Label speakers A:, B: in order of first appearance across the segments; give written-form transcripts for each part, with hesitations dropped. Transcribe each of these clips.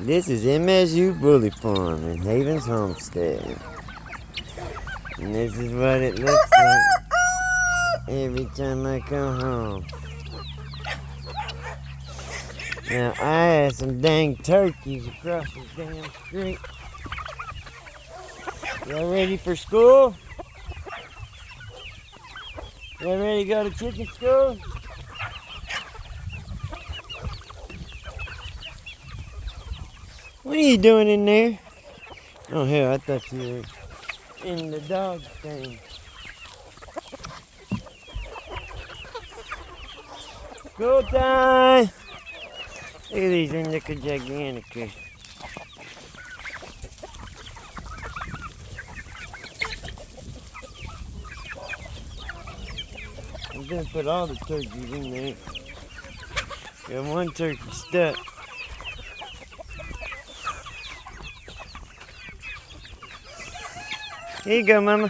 A: This is MSU Bully Farm in Havens Homestead. And this is what it looks like every time I come home. Now, I had some dang turkeys across the damn street. Y'all ready for school? Y'all ready to go to chicken school? What are you doing in there? Oh, hell, I thought you were in the dog thing. School time! Look at these Indica Gigantica. I'm gonna put all the turkeys in there. Got one turkey stuck. Here you go, Mama.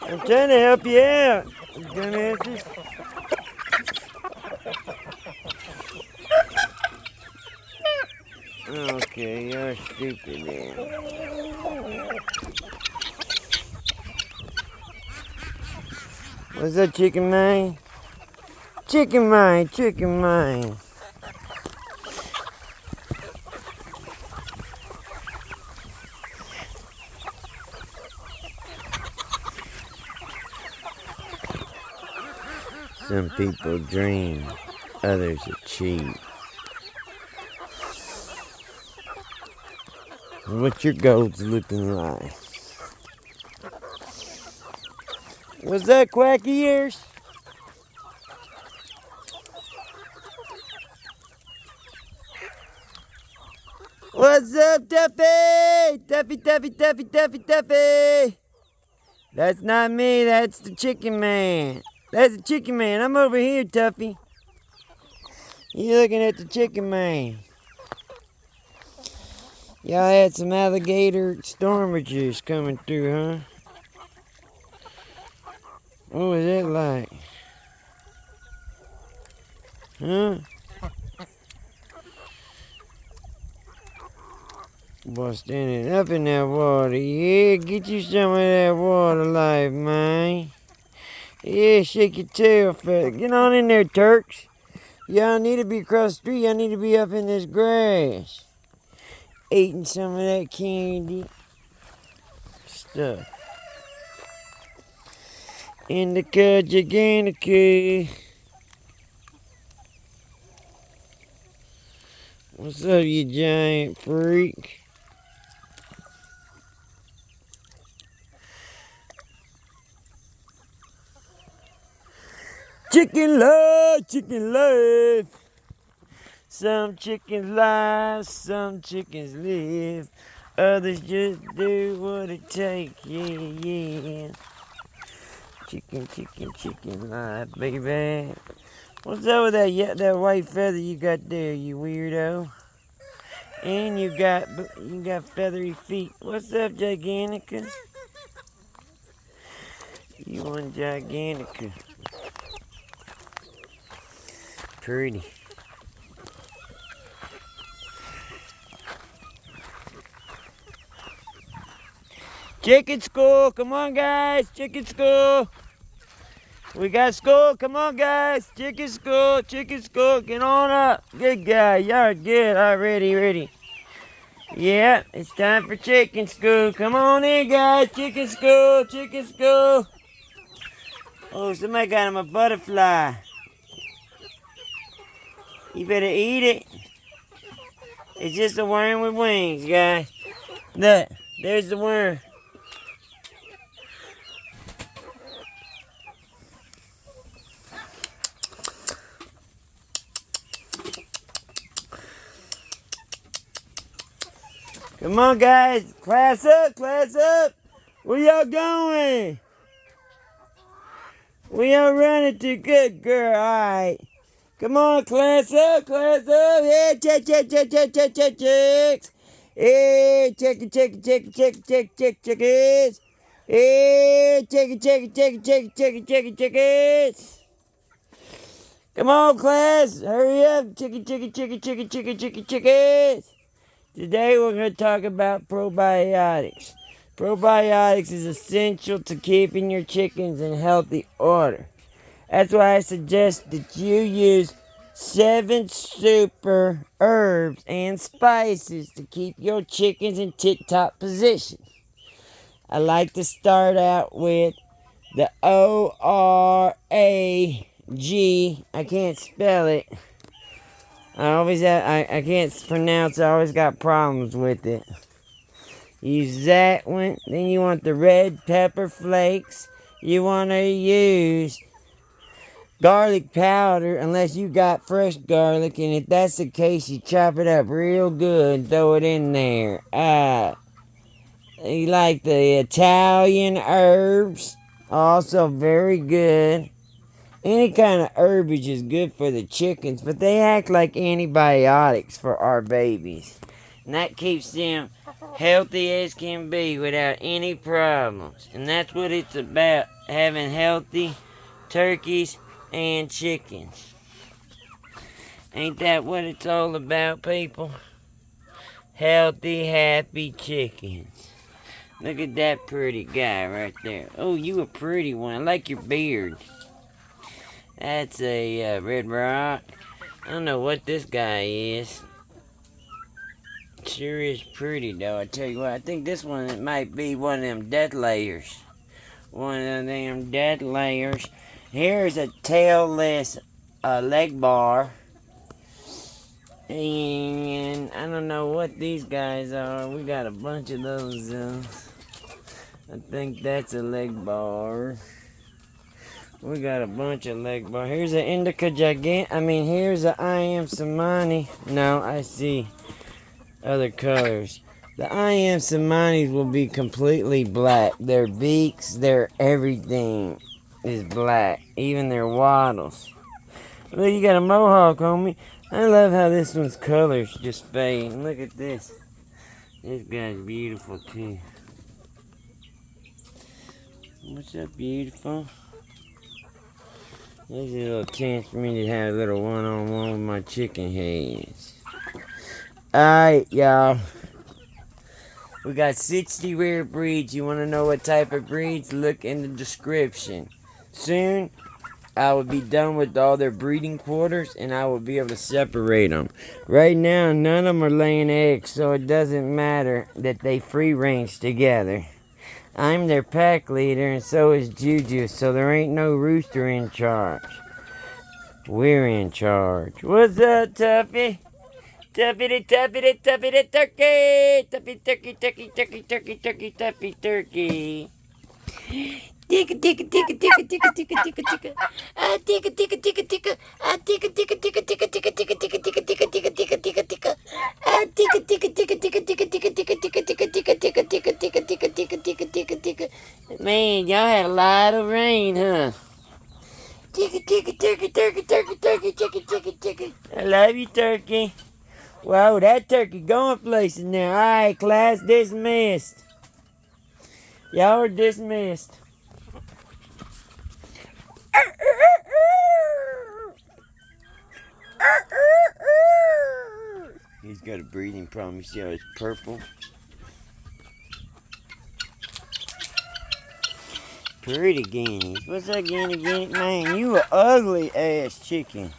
A: I'm trying to help you out, you dumbasses. Okay, you're stupid then. What's up, chicken mine? Chicken mine, chicken mine. Some people dream, others achieve. What's your goals looking like? What's that, quacky ears? What's up, Tuffy? Tuffy, Tuffy, Tuffy, Tuffy, Tuffy. That's not me, that's the chicken man. That's the chicken man. I'm over here, Tuffy. You're looking at the chicken man. Y'all had some alligator stormages coming through, huh? What was that like? Huh? Boy, standing up in that water. Yeah, get you some of that water life, man. Yeah, shake your tail, fella. Get on in there, Turks. Y'all need to be across the street. Y'all need to be up in this grass. Eating some of that candy stuff. Indica Gigantica. What's up, you giant freak? Chicken love, chicken love. Some chickens lie, some chickens live. Others just do what it takes, yeah, yeah. Chicken, chicken, chicken life, baby. What's up with that white feather you got there, you weirdo? And you got feathery feet. What's up, Gigantica? You want Gigantica? Pretty. Chicken school, come on guys, chicken school. We got school, come on guys, chicken school, get on up. Good guy, y'all good, all right, ready. Yeah, it's time for chicken school. Come on in guys, chicken school. Oh, somebody got him a butterfly. You better eat it. It's just a worm with wings, guys. Look, there's the worm. Come on, guys. Class up. Where y'all going? Where y'all running to? Good girl. All right. Come on, class up. Yeah, check. Hey, check it. Hey, chickens. Come on, class. Hurry up. Chickens. Today we're going to talk about probiotics. Probiotics is essential to keeping your chickens in healthy order. That's why I suggest that you use 7 super herbs and spices to keep your chickens in tip-top position. I like to start out with the ORAG. I can't spell it. I can't pronounce it. I always got problems with it. Use that one. Then you want the red pepper flakes. You want to use garlic powder unless you got fresh garlic. And if that's the case, you chop it up real good and throw it in there. You like the Italian herbs. Also very good. Any kind of herbage is good for the chickens, but they act like antibiotics for our babies. And that keeps them healthy as can be without any problems. And that's what it's about, having healthy turkeys and chickens. Ain't that what it's all about, people? Healthy, happy chickens. Look at that pretty guy right there. Oh, you a pretty one. I like your beard. That's a red rock. I don't know what this guy is. Sure is pretty though, I tell you what. I think this one, it might be one of them death layers. One of them death layers. Here's a tailless leg bar. And I don't know what these guys are. We got a bunch of those. I think that's a leg bar. We got a bunch of leg bar. Here's an indica gigant. Here's a I am Samani. No, I see other colors. The I am Samanis will be completely black. Their beaks, their everything is black. Even their wattles. Look, you got a mohawk, homie. I love how this one's colors just fade. Look at this. This guy's beautiful too. What's up, beautiful? This is a little chance for me to have a little one-on-one with my chicken heads. Alright, y'all. We got 60 rare breeds. You want to know what type of breeds? Look in the description. Soon, I will be done with all their breeding quarters, and I will be able to separate them. Right now, none of them are laying eggs, so it doesn't matter that they free range together. I'm their pack leader, and so is Juju, so there ain't no rooster in charge. We're in charge. What's up, Tuffy? Tuffy the turkey! Tuffy turkey! Ticka ticka ticka ticka ticka ticka ticka ticka. Ticka ticka ticka ticka. Ticka ticka ticka ticka ticka ticka ticka ticka ticka ticka ticka ticka ticka. Ticka ticka ticka ticka ticka ticka ticka ticka ticka ticka ticka ticka ticka ticka ticka ticka ticka ticka. Man, y'all had a lot of rain, huh? Ticka ticka turkey turkey turkey turkey ticka ticka ticka. I love you, turkey. Wow, that turkey going places now. Alright, class dismissed. Y'all are dismissed. He's got a breathing problem. You see how it's purple? Pretty guineas. What's that guinea? Man, you an ugly ass chicken.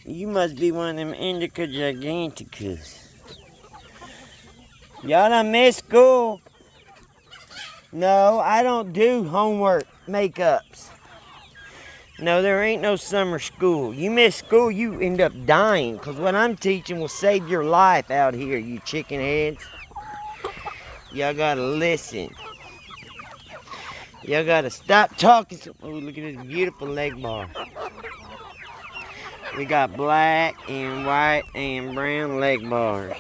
A: You must be one of them Indica giganticus. Y'all done missed school. No, I don't do homework makeups. No, there ain't no summer school. You miss school, you end up dying. Because what I'm teaching will save your life out here, you chicken heads. Y'all gotta listen. Y'all gotta stop talking. Oh, look at this beautiful leg bar. We got black and white and brown leg bars.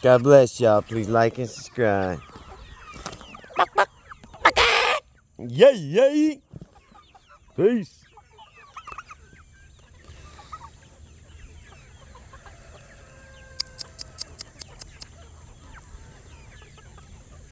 A: God bless y'all. Please like and subscribe. Yay, yay. Peace.